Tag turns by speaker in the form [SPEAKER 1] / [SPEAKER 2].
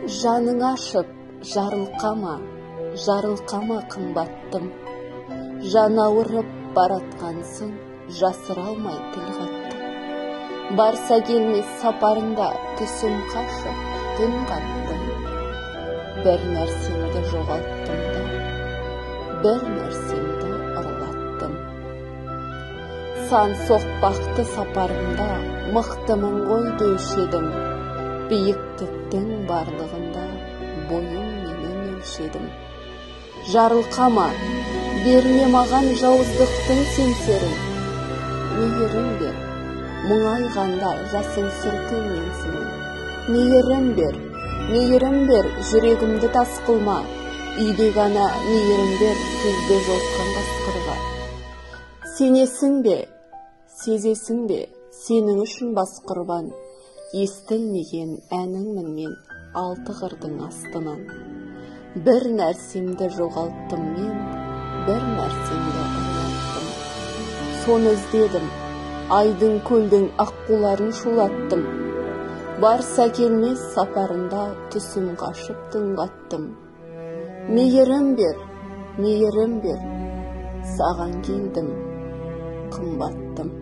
[SPEAKER 1] Жаның ашып, жарылқама қымбаттым. Жан ауырып баратқансың, жасыра алмай тіл қаттым. Барса келмес сапарында түсім қашып, түн қаттым. Бір нәрсемді жоғалттым да, бір нәрсемді ұрлаттым. Сан соқпақты сапарымда мықтымын ғой деуші едім. Биіктіктің барлығында бойым менен өлшедім. Жарылқама, берме маған жауыздықтың семсерін. Мейірім бер, мұңайғанда жасың сүртін менсің. Мейірім бер, жүрегімді тас қылма. Үйде ғана мейірім бер, түзде жосқан басқырға. Сенесің бе, сезесің бе, сенің үшін бас құрбан. Естілмеген әніңмін мен алты қырдың астынан. Бір нәрсемді жоғалттым мен, бір нәрсемді ұрлаттым. Соны іздедім, айдың көлдің аққуларын шулаттым. Барса келмес сапарында түсім қашып түн қаттым. Мейірім бер, саған келдім, қымбаттым.